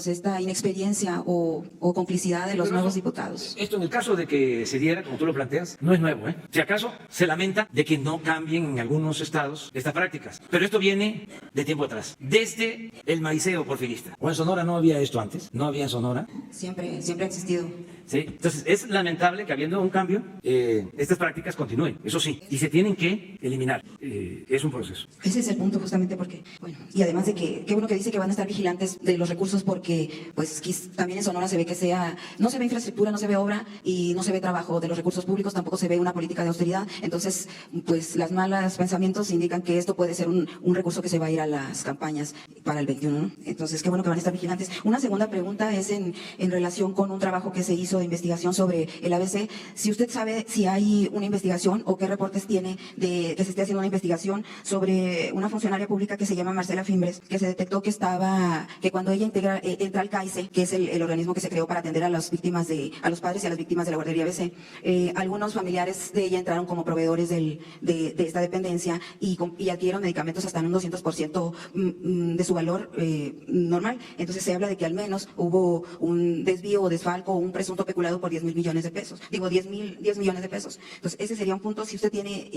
esta inexperiencia o complicidad de los nuevos diputados. Esto en el caso de que se diera, como tú lo planteas, no es nuevo, ¿eh? Si acaso se lamenta de que no cambien en algunos estados estas prácticas. Pero esto viene de tiempo atrás, desde el maiceo porfirista. ¿O en Sonora no había esto antes? ¿No había en Sonora? Siempre ha existido. ¿Sí? Entonces, es lamentable que habiendo un cambio, estas prácticas continúen, eso sí, y se tienen que eliminar. Es un proceso. Ese es el punto, justamente porque, bueno, y además de que, qué bueno que dice que van a estar vigilantes de los recursos, porque, pues, también en Sonora se ve no se ve infraestructura, no se ve obra y no se ve trabajo de los recursos públicos, tampoco se ve una política de austeridad. Entonces, pues, los malos pensamientos indican que esto puede ser un recurso que se va a ir a las campañas para el 21, ¿no? Entonces, qué bueno que van a estar vigilantes. Una segunda pregunta es en relación con un trabajo que se hizo de investigación sobre el ABC. Si usted sabe si hay una investigación o qué reportes tiene de que se esté haciendo una investigación sobre una funcionaria pública que se llama Marcela Fimbres, que se detectó que cuando ella entra al CAICE, que es el organismo que se creó para atender a las víctimas a los padres y a las víctimas de la guardería ABC, algunos familiares de ella entraron como proveedores de esta dependencia y adquirieron medicamentos hasta en un 200% de su valor normal. Entonces se habla de que al menos hubo un desvío o desfalco o un presunto peculado por 10 millones de pesos. Digo, 10 millones de pesos. Entonces, ese sería un punto. Si usted tiene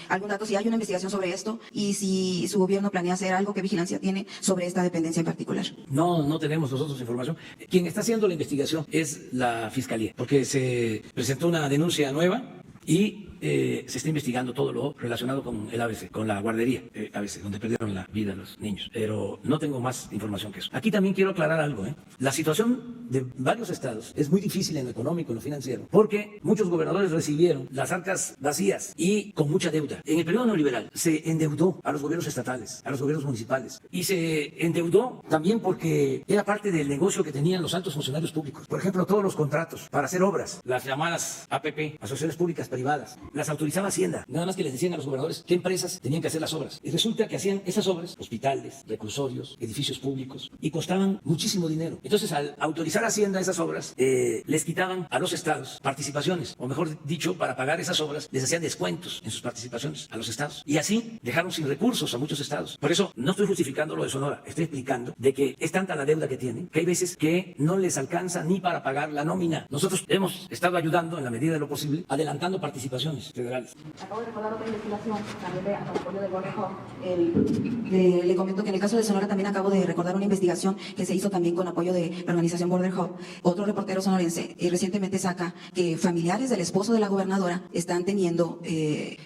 algún dato, si hay una investigación sobre esto y si su gobierno planea hacer algo, ¿qué vigilancia tiene sobre esta dependencia en particular? No tenemos nosotros información. Quien está haciendo la investigación es la Fiscalía, porque se presentó una denuncia nueva y se está investigando todo lo relacionado con el ABC, con la guardería ABC, donde perdieron la vida los niños. Pero no tengo más información que eso. Aquí también quiero aclarar algo. La situación de varios estados es muy difícil en lo económico, en lo financiero, porque muchos gobernadores recibieron las arcas vacías y con mucha deuda. En el periodo neoliberal se endeudó a los gobiernos estatales, a los gobiernos municipales, y se endeudó también porque era parte del negocio que tenían los altos funcionarios públicos. Por ejemplo, todos los contratos para hacer obras, las llamadas APP, asociaciones públicas privadas, las autorizaba Hacienda, nada más que les decían a los gobernadores qué empresas tenían que hacer las obras. Y resulta que hacían esas obras, hospitales, recursorios, edificios públicos, y costaban muchísimo dinero. Entonces, al autorizar Hacienda esas obras, les quitaban a los estados participaciones, o mejor dicho, para pagar esas obras, les hacían descuentos en sus participaciones a los estados. Y así dejaron sin recursos a muchos estados. Por eso, no estoy justificando lo de Sonora, estoy explicando de que es tanta la deuda que tienen, que hay veces que no les alcanza ni para pagar la nómina. Nosotros hemos estado ayudando, en la medida de lo posible, adelantando participaciones federales. Acabo de recordar otra investigación también con apoyo del Border Hub. Le comento que en el caso de Sonora también acabo de recordar una investigación que se hizo también con apoyo de la organización Border Hub. Otro reportero sonorense recientemente saca que familiares del esposo de la gobernadora están teniendo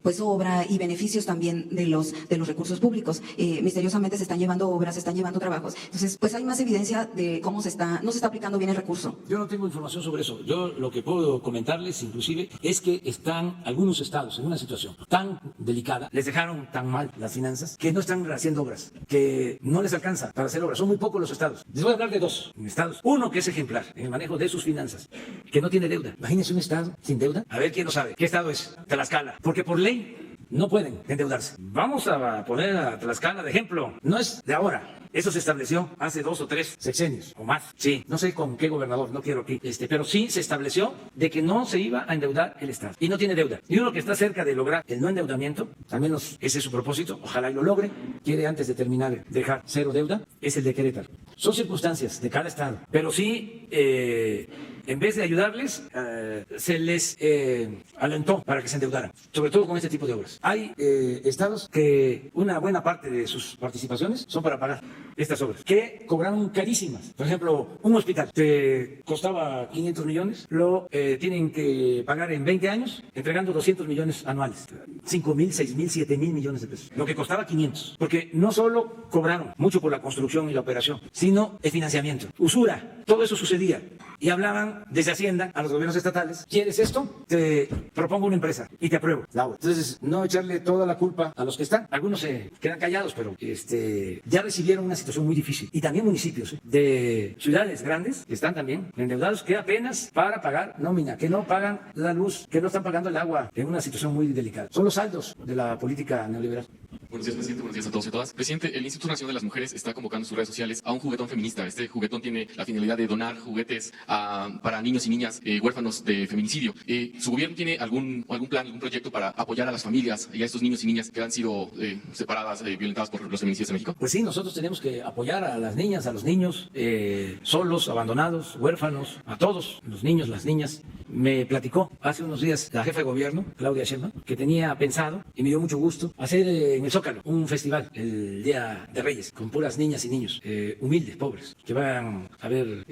pues obra y beneficios también de los recursos públicos. Misteriosamente se están llevando obras, se están llevando trabajos. Entonces, pues hay más evidencia de cómo no se está aplicando bien el recurso. Yo no tengo información sobre eso. Yo lo que puedo comentarles, inclusive, es que están algunos estados en una situación tan delicada, les dejaron tan mal las finanzas, que no están haciendo obras, que no les alcanza para hacer obras. Son muy pocos los estados. Les voy a hablar de dos estados. Uno que es ejemplar en el manejo de sus finanzas, que no tiene deuda. Imagínense un estado sin deuda. A ver quién lo sabe. ¿Qué estado es? Tlaxcala. Porque por ley no pueden endeudarse. Vamos a poner a Tlaxcala de ejemplo. No es de ahora. Eso se estableció hace 2 o 3 sexenios o más. Sí, no sé con qué gobernador, no quiero aquí, pero sí se estableció de que no se iba a endeudar el Estado. Y no tiene deuda. Y uno que está cerca de lograr el no endeudamiento, al menos ese es su propósito, ojalá y lo logre, quiere antes de terminar dejar cero deuda, es el de Querétaro. Son circunstancias de cada estado, pero sí, en vez de ayudarles, se les alentó para que se endeudaran, sobre todo con este tipo de obras. Hay estados que una buena parte de sus participaciones son para pagar estas obras, que cobraron carísimas. Por ejemplo, un hospital que costaba 500 millones, lo tienen que pagar en 20 años, entregando 200 millones anuales. 5,000, 6,000, 7,000 millones de pesos. Lo que costaba 500. Porque no solo cobraron mucho por la construcción y la operación, sino el financiamiento, usura, todo eso sucedía. Y hablaban desde Hacienda a los gobiernos estatales: ¿quieres esto? Te propongo una empresa y te apruebo la obra. Entonces, no echarle toda la culpa a los que están. Algunos se quedan callados, pero ya recibieron una situación muy difícil. Y también municipios de ciudades grandes que están también endeudados, que apenas para pagar nómina, que no pagan la luz, que no están pagando el agua, en una situación muy delicada. Son los saldos de la política neoliberal. Buenos días, presidente. Buenos días a todos y a todas. Presidente, el Instituto Nacional de las Mujeres está convocando en sus redes sociales a un juguetón feminista. Este juguetón tiene la finalidad de donar juguetes para niños y niñas huérfanos de feminicidio. ¿Su gobierno tiene algún plan, algún proyecto para apoyar a las familias y a estos niños y niñas que han sido separadas, violentadas por los feminicidios en México? Pues sí, nosotros tenemos que apoyar a las niñas, a los niños solos, abandonados, huérfanos, a todos, los niños, las niñas. Me platicó hace unos días la jefa de gobierno, Claudia Sheinbaum, que tenía pensado, y me dio mucho gusto, hacer en el Zócalo un festival el Día de Reyes, con puras niñas y niños humildes, pobres, que van a ver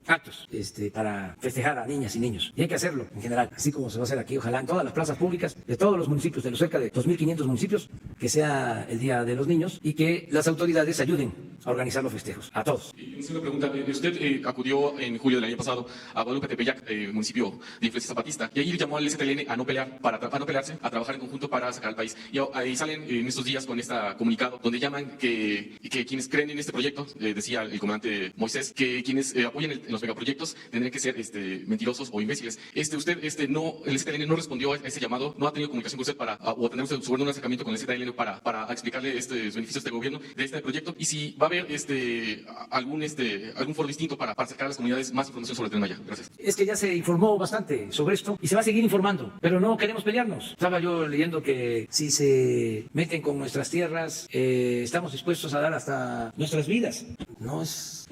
actos para festejar a niñas y niños. Y hay que hacerlo en general, así como se va a hacer aquí, ojalá en todas las plazas públicas de todos los municipios, de los cerca de 2.500 municipios, que sea el Día de los Niños y que las autoridades ayuden a organizar los festejos, a todos. Y una pregunta, usted acudió en julio del año pasado a Guadalupe Tepeyac, municipio de influencia zapatista, y allí llamó al STLN a no pelearse, a trabajar en conjunto para sacar al país. Y ahí salen en estos días con este comunicado donde llaman que quienes creen en este proyecto, decía el comandante Moisés, que quienes apoyan en los megaproyectos tendrían que ser mentirosos o imbéciles. El STLN no respondió a ese llamado, no ha tenido comunicación con usted o tener un acercamiento con el STLN para explicarle los beneficios del gobierno de este proyecto, y si va a haber algún foro distinto para acercar a las comunidades más información sobre el Tren Maya. Gracias. Es que ya se informó bastante sobre esto y se va a seguir informando, pero no queremos pelearnos. Estaba yo leyendo que si se meten con nuestras tierras, estamos dispuestos a dar hasta nuestras vidas. No es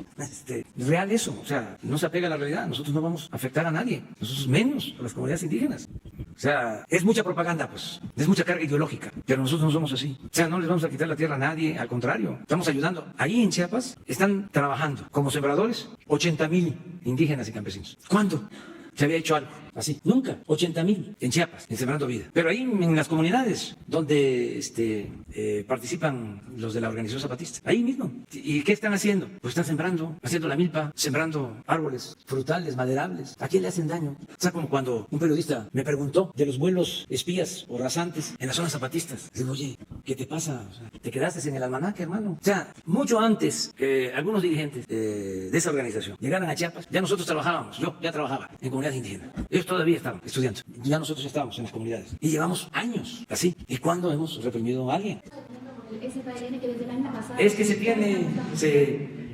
real eso. O sea, sea, no se apega a la realidad. Nosotros no vamos a afectar a nadie, nosotros menos a las comunidades indígenas. O sea, es mucha propaganda, pues, es mucha carga ideológica, pero nosotros no somos así. O sea, no les vamos a quitar la tierra a nadie, al contrario, estamos ayudando. Ahí en Chiapas están trabajando como sembradores 80,000 indígenas y campesinos. ¿Cuándo se había hecho algo así? Nunca. 80,000 en Chiapas, en Sembrando Vida. Pero ahí en las comunidades donde participan los de la organización zapatista, ahí mismo. ¿Y qué están haciendo? Pues están sembrando, haciendo la milpa, sembrando árboles frutales, maderables. ¿A quién le hacen daño? O sea, como cuando un periodista me preguntó de los vuelos espías o rasantes en las zonas zapatistas. Digo, oye, ¿qué te pasa? O sea, te quedaste en el almanaque, hermano. O sea, mucho antes que algunos dirigentes de esa organización llegaran a Chiapas, ya nosotros trabajábamos, yo ya trabajaba en comunidades indígenas. Ellos todavía estaban estudiando. Ya nosotros estábamos en las comunidades. Y llevamos años así. ¿Y cuándo hemos reprimido a alguien? Es que se tiene,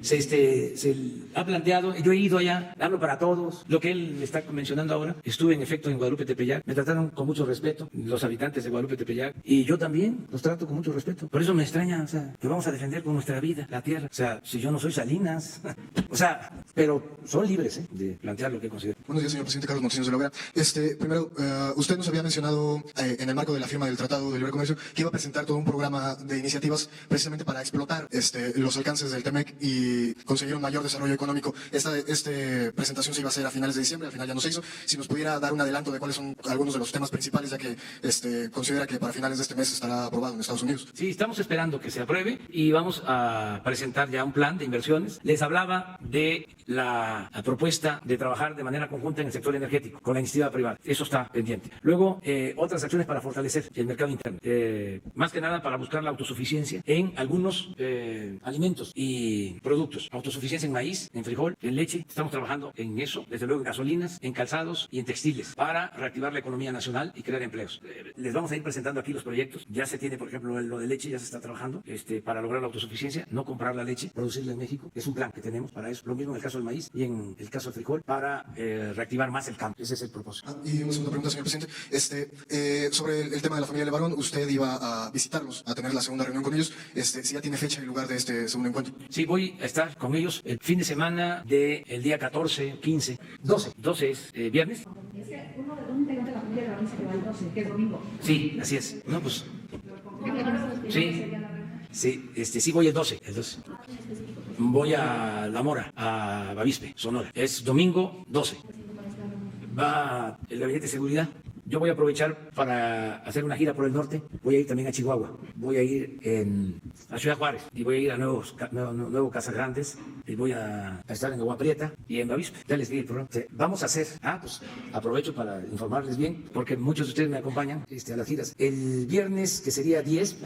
se ha planteado, yo he ido allá, hablo para todos, lo que él está mencionando ahora. Estuve en efecto en Guadalupe Tepeyac, me trataron con mucho respeto los habitantes de Guadalupe Tepeyac, y yo también los trato con mucho respeto. Por eso me extraña, o sea, que vamos a defender con nuestra vida la tierra. O sea, si yo no soy Salinas, o sea, pero son libres de plantear lo que considero. Buenos días, señor presidente. Carlos Montesinos de la Hoguera. Primero, usted nos había mencionado en el marco de la firma del Tratado de Libre Comercio que iba a presentar todo un programa de iniciativas precisamente para explotar los alcances del TEMEC y conseguir un mayor desarrollo económico. Esta presentación se iba a hacer a finales de diciembre, al final ya no se hizo. Si nos pudiera dar un adelanto de cuáles son algunos de los temas principales, ya que considera que para finales de este mes estará aprobado en Estados Unidos. Sí, estamos esperando que se apruebe y vamos a presentar ya un plan de inversiones. Les hablaba de la propuesta de trabajar de manera conjunta en el sector energético con la iniciativa privada. Eso está pendiente. Luego, otras acciones para fortalecer el mercado interno. Más que nada para buscar la autosuficiencia en algunos alimentos y productos. Autosuficiencia en maíz, en frijol, en leche. Estamos trabajando en eso, desde luego en gasolinas, en calzados y en textiles para reactivar la economía nacional y crear empleos. Les vamos a ir presentando aquí los proyectos. Ya se tiene, por ejemplo, lo de leche, ya se está trabajando para lograr la autosuficiencia, no comprar la leche, producirla en México. Es un plan que tenemos para eso. Lo mismo en el caso del maíz y en el caso del frijol para reactivar más el campo. Ese es el propósito. Y una segunda pregunta, señor presidente. Sobre el tema de la familia Levarón, usted iba a visitarlos, a tener la segunda reunión con ellos. Si ya tiene fecha y lugar de este segundo encuentro. Sí, voy a estar con ellos el fin de semana del día 14, 15, 12. 12 es viernes. Es que uno de integrante de la familia Levarón se quedó el 12, que es domingo. Sí, así es. No, pues. Sí, sí voy el 12. Voy a La Mora, a Bavispe, Sonora. Es domingo 12. Va el Gabinete de Seguridad. Yo voy a aprovechar para hacer una gira por el norte. Voy a ir también a Chihuahua. Voy a ir a Ciudad Juárez. Y voy a ir a Nuevo Casagrandes. Y voy a estar en Agua Prieta y en Bavispe. Ya les di el programa. Vamos a hacer, pues aprovecho para informarles bien, porque muchos de ustedes me acompañan a las giras. El viernes, que sería 10,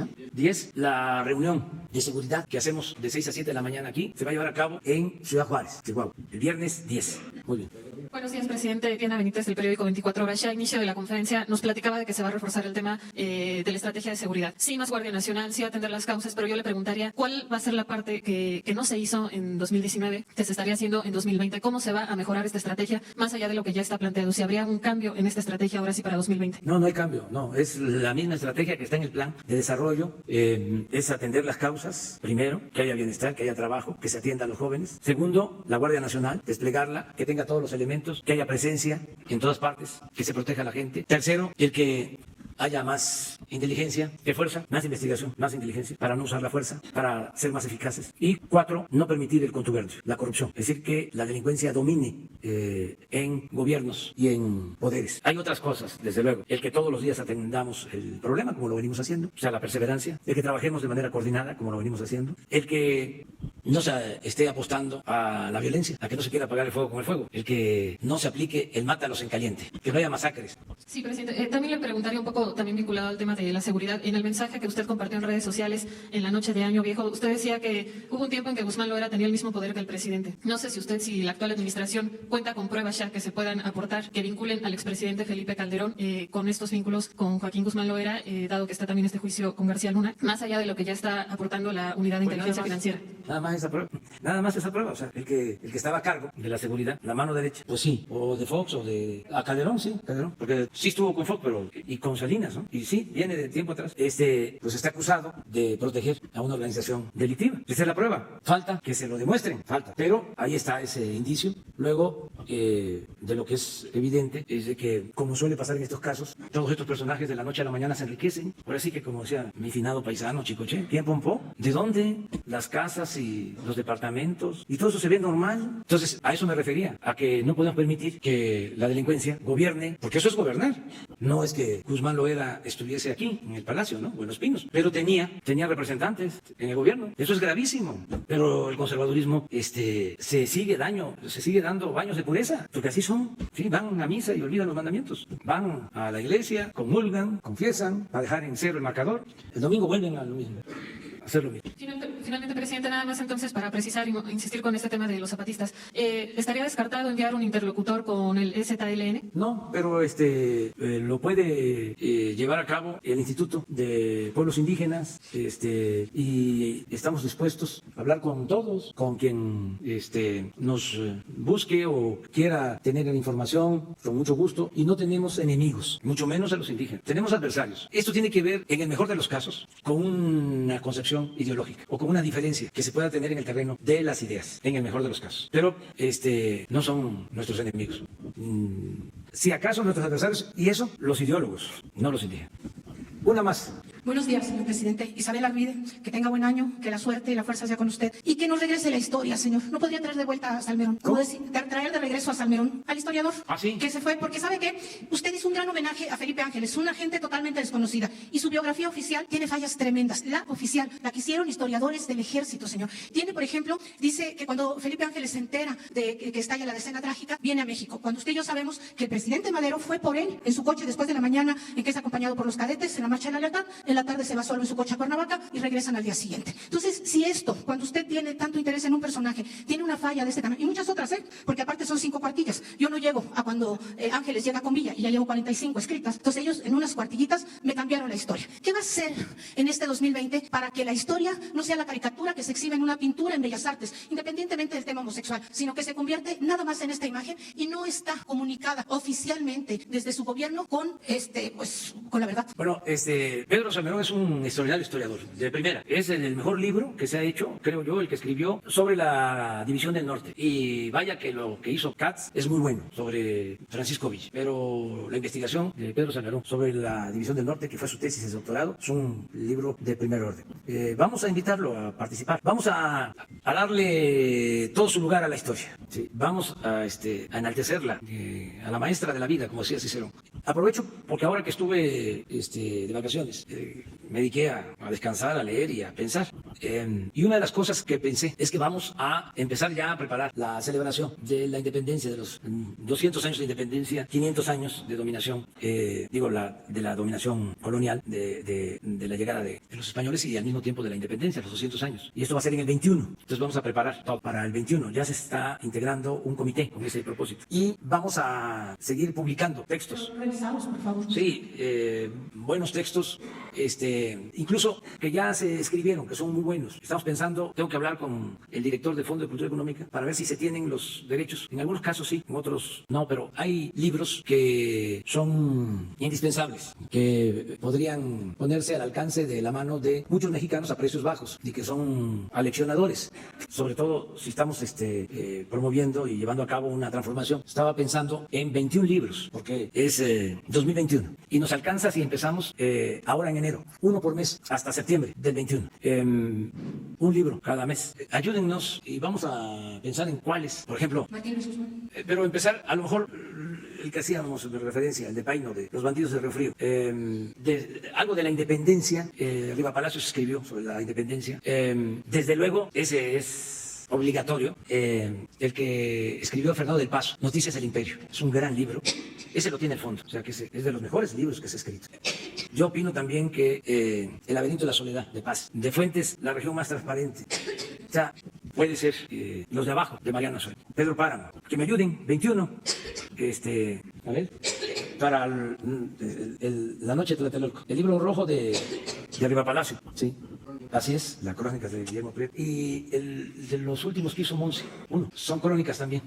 la reunión de seguridad que hacemos de 6 a 7 de la mañana aquí, se va a llevar a cabo en Ciudad Juárez, Chihuahua. El viernes 10. Muy bien. Buenos días, presidente. Diana Benítez, del periódico 24 Horas. Ya a inicio de la conferencia nos platicaba de que se va a reforzar el tema de la estrategia de seguridad. Sí, más Guardia Nacional, sí atender las causas, pero yo le preguntaría cuál va a ser la parte que no se hizo en 2019, que se estaría haciendo en 2020. ¿Cómo se va a mejorar esta estrategia más allá de lo que ya está planteado? ¿Si habría un cambio en esta estrategia ahora sí para 2020? No hay cambio. No, es la misma estrategia que está en el plan de desarrollo. Es atender las causas. Primero, que haya bienestar, que haya trabajo, que se atienda a los jóvenes. Segundo, la Guardia Nacional, desplegarla, que tenga todos los elementos, que haya presencia en todas partes, que se proteja a la gente. Tercero, el que haya más inteligencia que fuerza, más investigación, más inteligencia, para no usar la fuerza, para ser más eficaces. Y 4, no permitir el contubernio, la corrupción. Es decir, que la delincuencia domine en gobiernos y en poderes. Hay otras cosas, desde luego. El que todos los días atendamos el problema, como lo venimos haciendo, o sea, la perseverancia. El que trabajemos de manera coordinada, como lo venimos haciendo. El que no se esté apostando a la violencia, a que no se quiera apagar el fuego con el fuego. El que no se aplique el mátalos en caliente, que no haya masacres. Sí, presidente. También le preguntaría un poco también vinculado al tema de la seguridad. En el mensaje que usted compartió en redes sociales en la noche de Año Viejo, usted decía que hubo un tiempo en que Guzmán Loera tenía el mismo poder que el presidente. No sé si la actual administración cuenta con pruebas ya que se puedan aportar, que vinculen al expresidente Felipe Calderón con estos vínculos con Joaquín Guzmán Loera, dado que está también este juicio con García Luna, más allá de lo que ya está aportando la Unidad de Inteligencia Financiera. Nada más más esa prueba. Nada más esa prueba. O sea, el que estaba a cargo de la seguridad, la mano derecha, pues sí, o de Fox o de... A Calderón, sí, Calderón. Porque sí estuvo con Fox, pero... Y con Salinas, ¿no? Y sí, viene de tiempo atrás. Pues está acusado de proteger a una organización delictiva. Esa es la prueba. Falta que se lo demuestren. Falta. Pero ahí está ese indicio. Luego, de lo que es evidente, es de que, como suele pasar en estos casos, todos estos personajes de la noche a la mañana se enriquecen. Ahora sí que, como decía mi finado paisano Chicoche, ¿quién pompó? ¿De dónde? Las casas y los departamentos. Y todo eso se ve normal. Entonces, a eso me refería. A que no podemos permitir que la delincuencia gobierne. Porque eso es gobernar. No es que Guzmán Loera estuviese aquí, en el Palacio, ¿no? O en Los Pinos. Pero tenía representantes en el gobierno. Eso es gravísimo. Pero el conservadurismo se sigue dando baños de pureza. Porque así son. Sí, van a misa y olvidan los mandamientos. Van a la iglesia, comulgan, confiesan, para dejar en cero el marcador. El domingo vuelven a lo mismo. Hacer lo mismo. Finalmente, presidente, nada más entonces para precisar y insistir con este tema de los zapatistas. ¿Estaría descartado enviar un interlocutor con el ZLN? No, pero lo puede llevar a cabo el Instituto de Pueblos Indígenas y estamos dispuestos a hablar con todos, con quien nos busque o quiera tener la información, con mucho gusto, y no tenemos enemigos, mucho menos a los indígenas. Tenemos adversarios. Esto tiene que ver, en el mejor de los casos, con una concepción ideológica o con una diferencia que se pueda tener en el terreno de las ideas, en el mejor de los casos. Pero no son nuestros enemigos. Si acaso nuestros adversarios, y eso, los ideólogos, no los indígenas. Una más. Buenos días, señor presidente. Isabel Arvide, que tenga buen año, que la suerte y la fuerza sea con usted y que nos regrese la historia, señor. ¿No podría traer de vuelta a Salmerón? ¿Cómo decir? Traer de regreso a Salmerón al historiador. ¿Ah, sí? Que se fue, porque ¿sabe qué? Usted hizo un gran homenaje a Felipe Ángeles, una gente totalmente desconocida, y su biografía oficial tiene fallas tremendas. La oficial, la que hicieron historiadores del ejército, señor. Tiene, por ejemplo, dice que cuando Felipe Ángeles se entera de que estalla la decena trágica, viene a México. Cuando usted y yo sabemos que el presidente Madero fue por él en su coche después de la mañana en que es acompañado por los cadetes en la marcha de la lealtad, en la tarde se va solo en su coche a Cuernavaca y regresan al día siguiente. Entonces, si esto, cuando usted tiene tanto interés en un personaje, tiene una falla de este tamaño, y muchas otras, porque aparte son 5 cuartillas. Yo no llego a cuando Ángeles llega con Villa y ya llevo 45 escritas. Entonces ellos en unas cuartillitas me cambiaron la historia. ¿Qué va a hacer en este 2020 para que la historia no sea la caricatura que se exhibe en una pintura en Bellas Artes, independientemente del tema homosexual, sino que se convierte nada más en esta imagen y no está comunicada oficialmente desde su gobierno con con la verdad? Bueno, Pedro Salmerón es un extraordinario historiador, de primera. Es el mejor libro que se ha hecho, creo yo, el que escribió sobre la División del Norte. Y vaya que lo que hizo Katz es muy bueno, sobre Francisco Villa. Pero la investigación de Pedro Salmerón sobre la División del Norte, que fue su tesis de doctorado, es un libro de primer orden. Vamos a invitarlo a participar. Vamos a darle todo su lugar a la historia. ¿Sí? Vamos a enaltecerla, a la maestra de la vida, como decía Cicerón. Aprovecho porque ahora que estuve de vacaciones, me dediqué a descansar, a leer y a pensar. Y una de las cosas que pensé es que vamos a empezar ya a preparar la celebración de la independencia, de los 200 años de independencia, 500 años de dominación, de la dominación colonial, de la llegada de los españoles y al mismo tiempo de la independencia, los 200 años. Y esto va a ser en el 21. Entonces vamos a preparar todo para el 21. Ya se está integrando un comité con ese propósito. Y vamos a seguir publicando textos. Revisamos, por favor. Sí, buenos textos, incluso que ya se escribieron, que son muy buenos. Estamos pensando, tengo que hablar con el director del Fondo de Cultura Económica para ver si se tienen los derechos. En algunos casos sí, en otros no, pero hay libros que son indispensables, que podrían ponerse al alcance de la mano de muchos mexicanos a precios bajos y que son aleccionadores, sobre todo si estamos promoviendo y llevando a cabo una transformación. Estaba pensando en 21 libros, porque es 2021 y nos alcanza si empezamos ahora en enero, uno por mes hasta septiembre del 21, un libro cada mes. Ayúdennos y vamos a pensar en cuáles, por ejemplo, pero empezar a lo mejor el que hacíamos de referencia, el de Paino, de los bandidos de Río Frío, algo de la independencia. Riva Palacios escribió sobre la independencia. Desde luego ese es obligatorio, el que escribió Fernando del Paso, Noticias del Imperio. Es un gran libro. Ese lo tiene el fondo, o sea que es de los mejores libros que se ha escrito. Yo opino también que El laberinto de la soledad, de Paz, de Fuentes, La región más transparente. O sea, puede ser Los de abajo, de Mariano Soy. Pedro Páramo, que me ayuden, 21. A ver, para La noche de Tlatelolco. El libro rojo de Riva Palacio, sí. Así es, la crónica de Guillermo Prieto. Y el de los últimos que hizo Monse, uno, son crónicas también.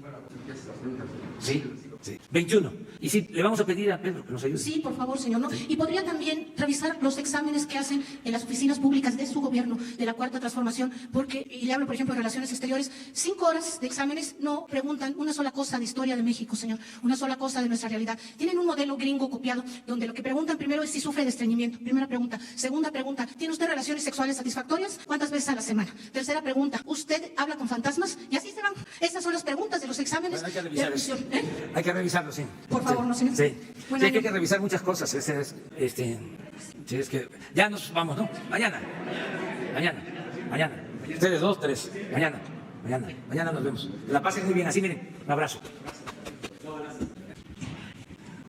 Sí, sí. 21. Y sí, le vamos a pedir a Pedro que nos ayude. Sí, por favor, señor. ¿No? Y podría también revisar los exámenes que hacen en las oficinas públicas de su gobierno, de la Cuarta Transformación, porque, y le hablo, por ejemplo, de Relaciones Exteriores, 5 horas de exámenes no preguntan una sola cosa de historia de México, señor, una sola cosa de nuestra realidad. Tienen un modelo gringo copiado, donde lo que preguntan primero es si sufre de estreñimiento. Primera pregunta. Segunda pregunta, ¿tiene usted relaciones sexuales satisfactorias? ¿Cuántas veces a la semana? Tercera pregunta, ¿usted habla con fantasmas? Y así se van. Esas son las preguntas de los exámenes Hay que de revisar admisión. eso. Hay que revisarlo, sí. Por favor, ¿no, señor? Sí. Bueno, Sí, hay que revisar muchas cosas. Sí, es que ya nos vamos, ¿no? Mañana. Ustedes 2, 3. Mañana nos vemos. Que la pasen muy bien. Así, miren. Un abrazo.